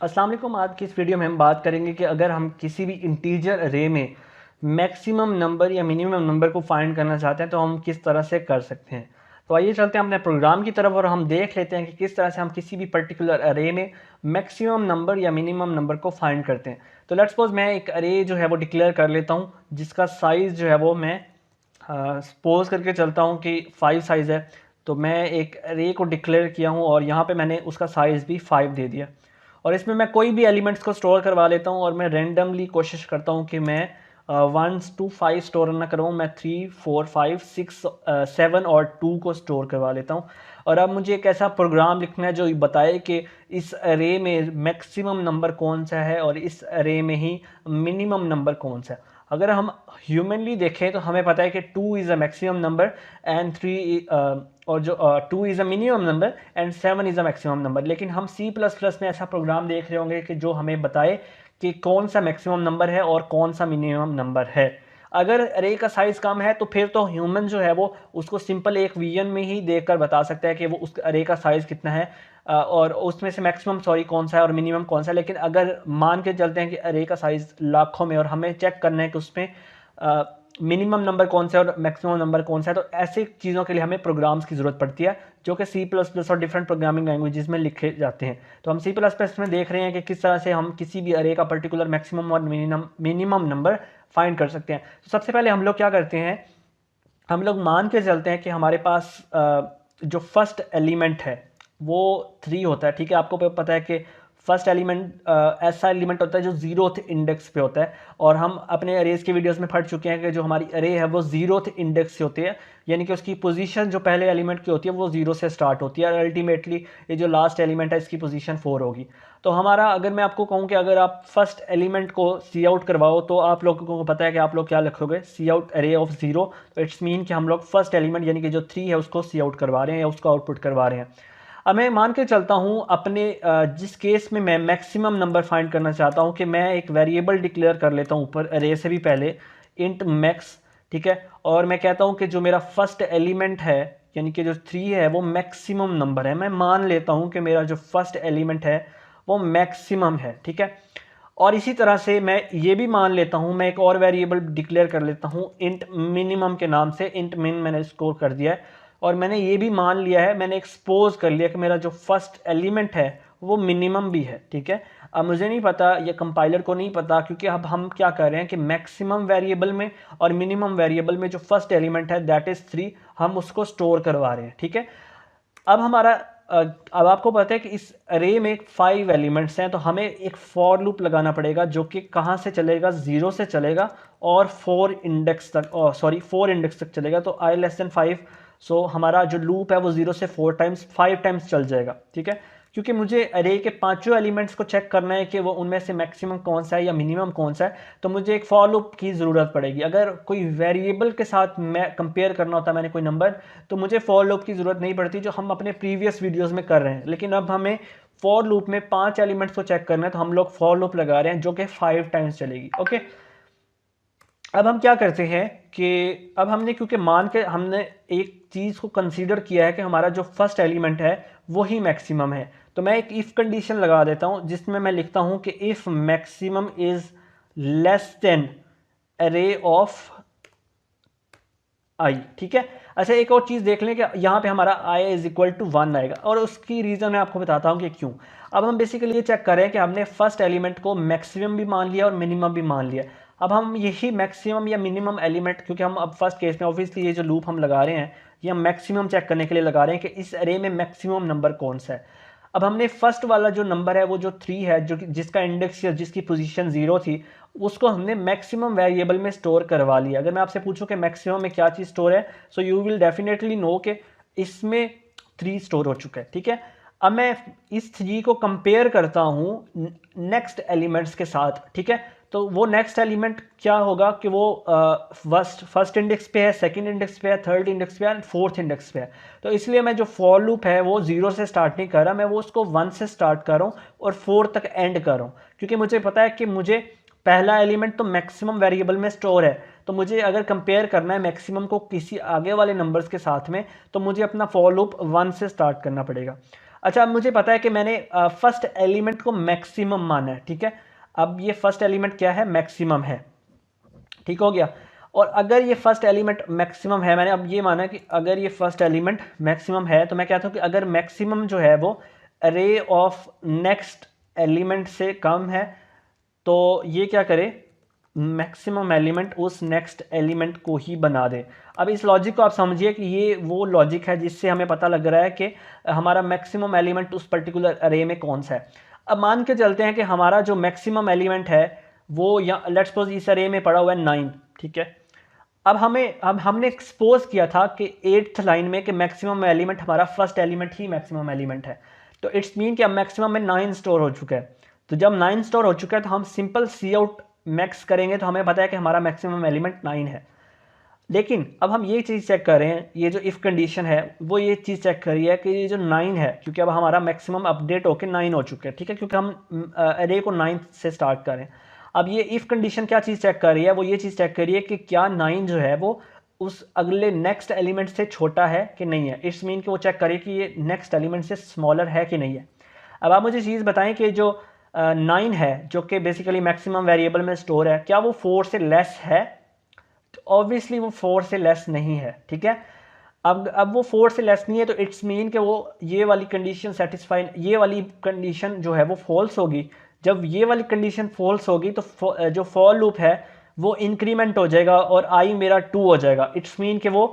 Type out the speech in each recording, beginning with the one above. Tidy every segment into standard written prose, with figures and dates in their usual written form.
अस्सलाम वालेकुम। आज की इस वीडियो में हम बात करेंगे कि अगर हम किसी भी इंटीजर अरे में मैक्सिमम नंबर या मिनिमम नंबर को फाइंड करना चाहते हैं तो हम किस तरह से कर सकते हैं। तो आइए चलते हैं अपने प्रोग्राम की तरफ और हम देख लेते हैं कि किस तरह से हम किसी भी पर्टिकुलर अरे में मैक्सिमम नंबर या मिनिमम नंबर को फाइंड करते हैं। तो लेट्स सपोज मैं एक अरे जो है वो डिक्लेयर कर लेता हूँ जिसका साइज़ जो है वो मैं सपोज करके चलता हूँ कि 5 साइज़ है। तो मैं एक अरे को डिक्लेयर किया हूँ और यहाँ पे मैंने उसका साइज़ भी 5 दे दिया और इसमें मैं कोई भी एलिमेंट्स को स्टोर करवा लेता हूँ और मैं रेंडमली कोशिश करता हूँ कि मैं 1 to 5 स्टोर ना करूँ, मैं 3 4 5 6 7 और 2 को स्टोर करवा लेता हूँ। और अब मुझे एक ऐसा प्रोग्राम लिखना है जो बताए कि इस अरे में मैक्सिमम नंबर कौन सा है और इस अरे में ही मिनिमम नंबर कौन सा है। अगर हम ह्यूमनली देखें तो हमें पता है कि 2 is a maximum number and 3 और जो 2 is a minimum number and 7 is a maximum number. लेकिन हम C++ में ऐसा प्रोग्राम देख रहे होंगे कि जो हमें बताए कि कौन सा मैक्सिमम नंबर है और कौन सा मिनिमम नंबर है। अगर अरे का साइज़ कम है तो फिर तो ह्यूमन जो है वो उसको सिंपल एक वीएन में ही देखकर बता सकता है कि वो उस अरे का साइज़ कितना है और उसमें से मैक्सिमम कौन सा है और मिनिमम कौन सा है। लेकिन अगर मान के चलते हैं कि अरे का साइज़ लाखों में और हमें चेक करना है कि उसमें मिनिमम नंबर कौन सा है और मैक्सिमम नंबर कौन सा है, तो ऐसी चीज़ों के लिए हमें प्रोग्राम्स की ज़रूरत पड़ती है जो कि C++ और डिफरेंट प्रोग्रामिंग लैंग्वेजेस में लिखे जाते हैं। तो हम C++ में देख रहे हैं कि किस तरह से हम किसी भी अरे का पर्टिकुलर मैक्सिमम और मिनिमम नंबर फाइंड कर सकते हैं। तो सबसे पहले हम लोग क्या करते हैं, हम लोग मान के चलते हैं कि हमारे पास जो फर्स्ट एलिमेंट है वो 3 होता है। ठीक है, आपको पता है कि फर्स्ट एलिमेंट ऐसा एलिमेंट होता है जो जीरोथ इंडेक्स पे होता है और हम अपने अरेज के वीडियोस में पढ़ चुके हैं कि जो हमारी अरे है वो जीरोथ इंडेक्स से होती है, यानी कि उसकी पोजीशन जो पहले एलिमेंट की होती है वो 0 से स्टार्ट होती है और अल्टीमेटली ये जो लास्ट एलिमेंट है इसकी पोजीशन 4 होगी। तो हमारा, अगर मैं आपको कहूँ कि अगर आप फर्स्ट एलिमेंट को सी आउट करवाओ तो आप लोगों को पता है कि आप लोग क्या लिखोगे, सी आउट अरे ऑफ 0। तो इट्स मीन कि हम लोग फर्स्ट एलिमेंट यानी कि जो 3 है उसको सी आउट करवा रहे हैं या उसको आउटपुट करवा रहे हैं। अब मैं मान के चलता हूँ अपने जिस केस में मैं मैक्सिमम नंबर फाइंड करना चाहता हूँ कि मैं एक वेरिएबल डिक्लेयर कर लेता हूँ ऊपर अरे से भी पहले, इंट मैक्स। ठीक है, और मैं कहता हूँ कि जो मेरा फर्स्ट एलिमेंट है यानी कि जो 3 है वो मैक्सिमम नंबर है। मैं मान लेता हूँ कि मेरा जो फर्स्ट एलिमेंट है वो मैक्सिमम है। ठीक है, और इसी तरह से मैं ये भी मान लेता हूँ, मैं एक और वेरिएबल डिक्लेयर कर लेता हूँ इंट मिनिमम के नाम से। इंट मिन मैंने स्कोर कर दिया है और मैंने ये भी मान लिया है, मैंने एक्सपोज कर लिया कि मेरा जो फर्स्ट एलिमेंट है वो मिनिमम भी है। ठीक है, अब मुझे नहीं पता, ये कंपाइलर को नहीं पता, क्योंकि अब हम क्या कर रहे हैं कि मैक्सिमम वेरिएबल में और मिनिमम वेरिएबल में जो फर्स्ट एलिमेंट है दैट इज़ 3 हम उसको स्टोर करवा रहे हैं। ठीक है, अब हमारा अब आपको पता है कि इस अरे में 5 एलिमेंट्स हैं तो हमें एक फॉर लूप लगाना पड़ेगा जो कि कहाँ से चलेगा, 0 से चलेगा और 4 इंडेक्स तक, सॉरी 4 इंडेक्स तक चलेगा। तो i लेस देन 5, सो हमारा जो लूप है वो 0 से 4 टाइम्स 5 टाइम्स चल जाएगा। ठीक है, क्योंकि मुझे अरे के पांचों एलिमेंट्स को चेक करना है कि वो उनमें से मैक्सिमम कौन सा है या मिनिमम कौन सा है, तो मुझे एक फॉर लूप की ज़रूरत पड़ेगी। अगर कोई वेरिएबल के साथ मैं कंपेयर करना होता है मैंने कोई नंबर, तो मुझे फॉर लूप की ज़रूरत नहीं पड़ती जो हम अपने प्रीवियस वीडियोज़ में कर रहे हैं। लेकिन अब हमें फॉर लूप में 5 एलिमेंट्स को चेक करना है तो हम लोग फॉर लूप लगा रहे हैं जो कि 5 टाइम्स चलेगी। ओके, अब हम क्या करते हैं कि अब हमने, क्योंकि मान के हमने एक चीज़ को कंसीडर किया है कि हमारा जो फर्स्ट एलिमेंट है वो ही मैक्सिमम है, तो मैं एक इफ़ कंडीशन लगा देता हूँ जिसमें मैं लिखता हूँ कि if maximum is less than अरे ऑफ आई। ठीक है, अच्छा एक और चीज़ देख लें कि यहाँ पे हमारा आई इज इक्वल टू 1 आएगा और उसकी रीज़न मैं आपको बताता हूँ कि क्यों। अब हम बेसिकली ये चेक कर रहे हैं कि हमने फर्स्ट एलिमेंट को मैक्सिमम भी मान लिया और मिनिमम भी मान लिया। अब हम यही मैक्सिमम या मिनिमम एलिमेंट, क्योंकि हम अब फर्स्ट केस में ऑब्वियसली ये जो लूप हम लगा रहे हैं ये हम मैक्सिमम चेक करने के लिए लगा रहे हैं कि इस अरे में मैक्सिमम नंबर कौन सा है। अब हमने फर्स्ट वाला जो नंबर है वो जो 3 है, जो जिसका इंडेक्स या जिसकी पोजीशन 0 थी, उसको हमने मैक्सिमम वेरिएबल में स्टोर करवा लिया। अगर मैं आपसे पूछूं कि मैक्सिमम में क्या चीज़ स्टोर है, so you will definitely know कि इसमें 3 स्टोर हो चुका है। ठीक है, अब मैं इस 3 को कंपेयर करता हूँ नेक्स्ट एलिमेंट्स के साथ। ठीक है, तो वो नेक्स्ट एलिमेंट क्या होगा कि वो फर्स्ट इंडेक्स पे है, सेकंड इंडेक्स पे है, थर्ड इंडेक्स पे है एंड फोर्थ इंडेक्स पे है। तो इसलिए मैं जो फॉर लूप है वो 0 से स्टार्ट नहीं कर रहा, मैं वो उसको 1 से स्टार्ट कर रहा हूँ और 4 तक एंड कर रहा हूँ, क्योंकि मुझे पता है कि मुझे पहला एलिमेंट तो मैक्सिमम वेरिएबल में स्टोर है। तो मुझे अगर कंपेयर करना है मैक्सिमम को किसी आगे वाले नंबर्स के साथ में, तो मुझे अपना फॉर लूप 1 से स्टार्ट करना पड़ेगा। अच्छा, अब मुझे पता है कि मैंने फर्स्ट एलिमेंट को मैक्सिमम माना है, ठीक है। अब ये फर्स्ट एलिमेंट क्या है, मैक्सिमम है, ठीक हो गया। और अगर ये फर्स्ट एलिमेंट मैक्सिमम है, मैंने अब ये माना कि अगर ये फर्स्ट एलिमेंट मैक्सिमम है, तो मैं कहता हूँ कि अगर मैक्सिमम जो है वो अरे ऑफ नेक्स्ट एलिमेंट से कम है, तो ये क्या करे, मैक्सिमम एलिमेंट उस नेक्स्ट एलिमेंट को ही बना दे। अब इस लॉजिक को आप समझिए कि ये वो लॉजिक है जिससे हमें पता लग रहा है कि हमारा मैक्सिमम एलिमेंट उस पर्टिकुलर अरे में कौन सा है। अब मान के चलते हैं कि हमारा जो मैक्सिमम एलिमेंट है वो या लेट्स सपोज इस अरे में पड़ा हुआ है 9, ठीक है। अब हमने एक्सपोज किया था कि 8th लाइन में कि मैक्सिमम एलिमेंट हमारा फर्स्ट एलिमेंट ही मैक्सिमम एलिमेंट है, तो इट्स मीन कि अब मैक्सिमम में 9 स्टोर हो चुका है। तो जब 9 स्टोर हो चुका है तो हम सिंपल सी आउट मैक्स करेंगे, तो हमें पता है कि हमारा मैक्सिमम एलिमेंट 9 है। लेकिन अब हम ये चीज़ चेक कर रहे हैं, ये जो इफ़ कंडीशन है वो ये चीज़ चेक कर रही है कि ये जो 9 है, क्योंकि अब हमारा मैक्सिमम अपडेट होकर 9 हो चुके हैं, ठीक है, क्योंकि हम अरे को 9 से स्टार्ट करें। अब ये इफ़ कंडीशन क्या चीज़ चेक कर रही है, वो ये चीज़ चेक कर रही है कि क्या 9 जो है वो उस अगले नेक्स्ट एलिमेंट से छोटा है कि नहीं है। इट्स मीन कि वो चेक करे कि ये नेक्स्ट एलिमेंट से स्मॉलर है कि नहीं है। अब आप मुझे चीज़ बताएं कि जो 9 है जो कि बेसिकली मैक्सिमम वेरिएबल में स्टोर है, क्या वो 4 से लेस है? तो ऑब्वियसली वो 4 से लेस नहीं है, ठीक है। अब वो 4 से लेस नहीं है, तो इट्स मीन कि वो ये वाली कंडीशन सेटिस्फाई, ये वाली कंडीशन जो है वो फॉल्स होगी। जब ये वाली कंडीशन फॉल्स होगी तो जो फॉर लूप है वो इंक्रीमेंट हो जाएगा और आई मेरा 2 हो जाएगा। इट्स मीन कि वो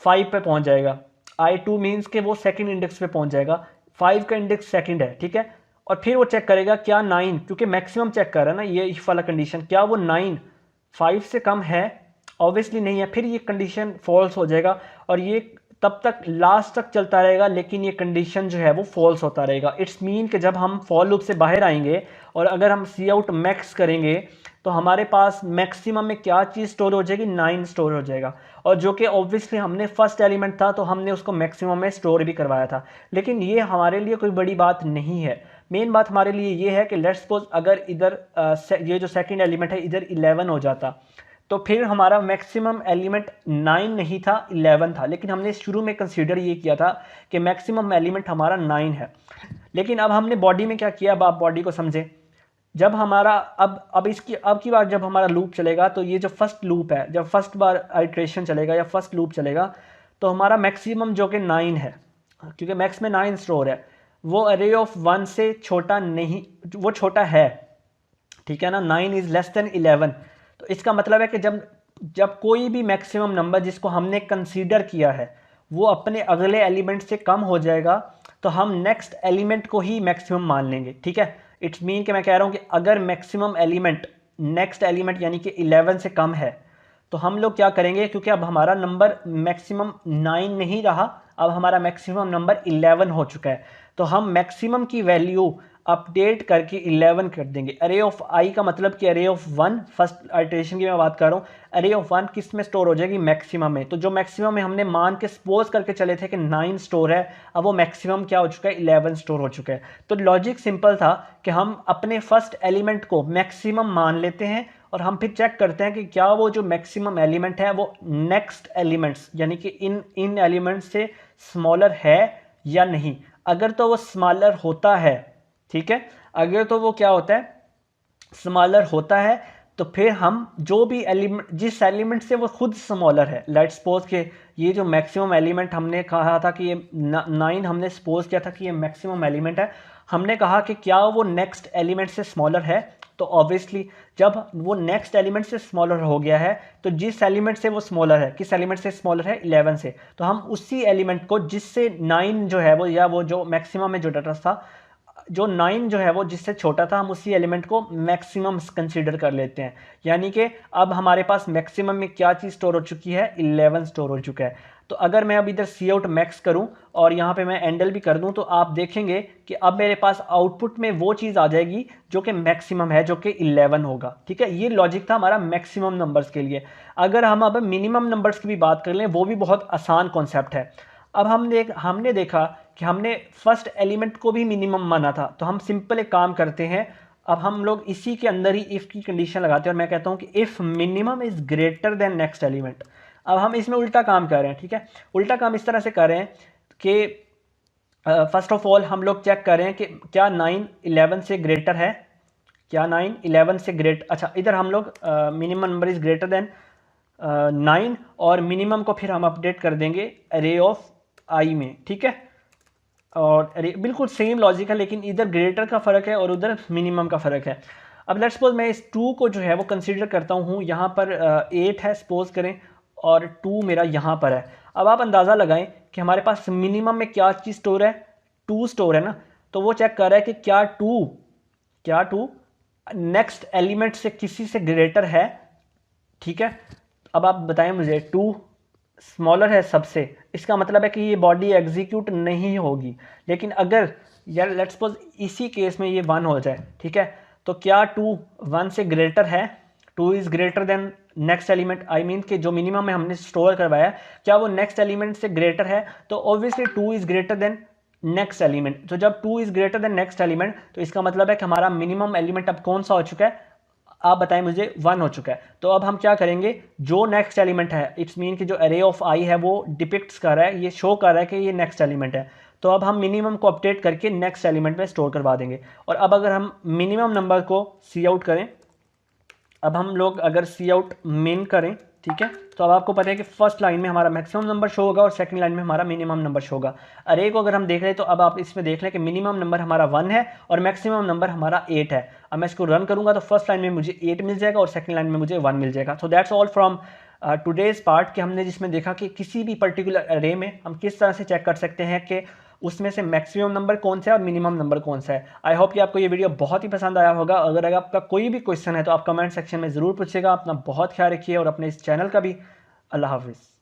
5 पे पहुंच जाएगा। आई 2 मीन्स कि वो सेकंड इंडेक्स पे पहुंच जाएगा, 5 का इंडेक्स सेकंड है, ठीक है। और फिर वो चेक करेगा क्या 9, क्योंकि मैक्सिमम चेक कर रहा है ना ये इफ वाला कंडीशन, क्या वो 9 5 से कम है? ऑब्वियसली नहीं है। फिर ये कंडीशन फॉल्स हो जाएगा और ये तब तक लास्ट तक चलता रहेगा, लेकिन ये कंडीशन जो है वो फॉल्स होता रहेगा। इट्स मीन कि जब हम फॉर लूप से बाहर आएंगे और अगर हम सी आउट मैक्स करेंगे तो हमारे पास मैक्सिमम में क्या चीज़ स्टोर हो जाएगी, 9 स्टोर हो जाएगा। और जो कि ऑब्वियसली हमने फर्स्ट एलिमेंट था तो हमने उसको मैक्सिमम में स्टोर भी करवाया था। लेकिन ये हमारे लिए कोई बड़ी बात नहीं है। मेन बात हमारे लिए ये है कि लेट्स सपोज अगर इधर ये जो सेकंड एलिमेंट है इधर 11 हो जाता, तो फिर हमारा मैक्सिमम एलिमेंट 9 नहीं था, 11 था। लेकिन हमने शुरू में कंसीडर ये किया था कि मैक्सिमम एलिमेंट हमारा 9 है। लेकिन अब हमने बॉडी में क्या किया, अब आप बॉडी को समझें। जब हमारा अब इसकी अब की बार जब हमारा लूप चलेगा, तो ये जो फर्स्ट लूप है, जब फर्स्ट बार आइट्रेशन चलेगा या फर्स्ट लूप चलेगा, तो हमारा मैक्सिमम जो कि 9 है, क्योंकि मैक्स में 9 स्टोर है, वो अरे ऑफ 1 से छोटा नहीं, वो छोटा है, ठीक है ना। 9 इज लेस देन 11। तो इसका मतलब है कि जब जब कोई भी मैक्सिमम नंबर जिसको हमने कंसीडर किया है वो अपने अगले एलिमेंट से कम हो जाएगा, तो हम नेक्स्ट एलिमेंट को ही मैक्सिमम मान लेंगे, ठीक है। इट्स मीन कि मैं कह रहा हूँ कि अगर मैक्सिमम एलिमेंट नेक्स्ट एलिमेंट यानी कि 11 से कम है, तो हम लोग क्या करेंगे, क्योंकि अब हमारा नंबर मैक्सिमम 9 नहीं रहा, अब हमारा मैक्सिमम नंबर 11 हो चुका है, तो हम मैक्सिमम की वैल्यू अपडेट करके 11 कर देंगे। अरे ऑफ आई का मतलब कि अरे ऑफ 1, फर्स्ट आइटरेशन की मैं बात कर रहा हूँ, अरे ऑफ 1 किस में स्टोर हो जाएगी, मैक्सिमम में। तो जो मैक्सिमम में हमने मान के सपोज करके चले थे कि 9 स्टोर है, अब वो मैक्सिमम क्या हो चुका है, 11 स्टोर हो चुका है। तो लॉजिक सिंपल था कि हम अपने फर्स्ट एलिमेंट को मैक्सिमम मान लेते हैं और हम फिर चेक करते हैं कि क्या वो जो मैक्सिमम एलिमेंट है वो नेक्स्ट एलिमेंट्स यानी कि इन एलिमेंट्स से स्मॉलर है या नहीं। अगर तो वो स्मॉलर होता है, ठीक है, अगर तो वो क्या होता है, स्मॉलर होता है, तो फिर हम जो भी एलिमेंट, जिस एलिमेंट से वो खुद स्मॉलर है, लेट्स सपोज के ये जो मैक्सिमम एलिमेंट हमने कहा था कि ये 9 हमने सपोज किया था कि ये मैक्सिमम एलिमेंट है, हमने कहा कि क्या वो नेक्स्ट एलिमेंट से स्मॉलर है। तो ऑब्वियसली जब वो नेक्स्ट एलिमेंट से स्मॉलर हो गया है, तो जिस एलिमेंट से वो स्मॉलर है, किस एलिमेंट से स्मॉलर है, 11 से, तो हम उसी एलिमेंट को जिससे 9 जो है वो, या वो जो मैक्सिमम में जो डाटा था, जो 9 जो है वो जिससे छोटा था, हम उसी एलिमेंट को मैक्सिमम कंसीडर कर लेते हैं। यानी कि अब हमारे पास मैक्सिमम में क्या चीज़ स्टोर हो चुकी है, 11 स्टोर हो चुका है। तो अगर मैं अब इधर सी आउट मैक्स करूं और यहाँ पे मैं एंडल भी कर दूं, तो आप देखेंगे कि अब मेरे पास आउटपुट में वो चीज़ आ जाएगी जो कि मैक्सिमम है, जो कि 11 होगा, ठीक है। ये लॉजिक था हमारा मैक्सिमम नंबर्स के लिए। अगर हम अब मिनिमम नंबर्स की भी बात कर लें, वो भी बहुत आसान कॉन्सेप्ट है। अब हमने देखा कि हमने फर्स्ट एलिमेंट को भी मिनिमम माना था, तो हम सिंपल एक काम करते हैं, अब हम लोग इसी के अंदर ही इफ़ की कंडीशन लगाते हैं और मैं कहता हूं कि if minimum is greater than next element. अब हम इसमें उल्टा काम कर रहे हैं, ठीक है। उल्टा काम इस तरह से कर रहे हैं कि फर्स्ट ऑफ ऑल हम लोग चेक कर रहे हैं कि क्या 9 11 से ग्रेटर है, क्या 9 11 से ग्रेट, अच्छा इधर हम लोग minimum number is greater than 9 और मिनिमम को फिर हम अपडेट कर देंगे अरे ऑफ आई में, ठीक है। और बिल्कुल सेम लॉजिक है, लेकिन इधर ग्रेटर का फ़र्क है और उधर मिनिमम का फ़र्क है। अब लेट्स सपोज मैं इस 2 को जो है वो कंसीडर करता हूँ, यहाँ पर 8 है सपोज करें और 2 मेरा यहाँ पर है। अब आप अंदाज़ा लगाएं कि हमारे पास मिनिमम में क्या चीज़ स्टोर है, 2 स्टोर है ना। तो वो चेक कर रहा है कि क्या 2 नेक्स्ट एलिमेंट से किसी से ग्रेटर है, ठीक है। अब आप बताएं मुझे, 2 स्मॉलर है सबसे, इसका मतलब है कि ये बॉडी एग्जीक्यूट नहीं होगी। लेकिन अगर यार लेट्स सपोज इसी केस में ये 1 हो जाए, ठीक है, तो क्या 2 1 से ग्रेटर है, 2 is greater than next element, I mean कि जो मिनिमम में हमने स्टोर करवाया क्या वो नेक्स्ट एलिमेंट से ग्रेटर है, तो obviously 2 is greater than next element. तो जब 2 is greater than next element तो इसका मतलब है कि हमारा मिनिमम एलिमेंट अब कौन सा हो चुका है, आप बताएं मुझे, 1 हो चुका है। तो अब हम क्या करेंगे, जो नेक्स्ट एलिमेंट है, इट्स मीन कि जो एरे ऑफ आई है वो डिपिक्ट्स कर रहा है, ये शो कर रहा है कि ये नेक्स्ट एलिमेंट है। तो अब हम मिनिमम को अपडेट करके नेक्स्ट एलिमेंट में स्टोर करवा देंगे। और अब अगर हम मिनिमम नंबर को सी आउट करें, अब हम लोग अगर सी आउट मेन करें, ठीक है, तो अब आपको पता है कि फर्स्ट लाइन में हमारा मैक्सिमम नंबर शो होगा और सेकंड लाइन में हमारा मिनिमम नंबर शो होगा। अरे को अगर हम देख लें तो अब आप इसमें देख लें कि मिनिमम नंबर हमारा 1 है और मैक्सिमम नंबर हमारा 8 है। अब मैं इसको रन करूंगा तो फर्स्ट लाइन में मुझे 8 मिल जाएगा और सेकंड लाइन में मुझे 1 मिल जाएगा। So that's all from today's part कि हमने जिसमें देखा कि किसी भी पर्टिकुलर अरे में हम किस तरह से चेक कर सकते हैं कि उसमें से मैक्सिमम नंबर कौन सा है और मिनिमम नंबर कौन सा है। आई होप कि आपको ये वीडियो बहुत ही पसंद आया होगा। अगर आपका कोई भी क्वेश्चन है तो आप कमेंट सेक्शन में ज़रूर पूछिएगा। अपना बहुत ख्याल रखिए और अपने इस चैनल का भी। अल्लाह हाफिज़।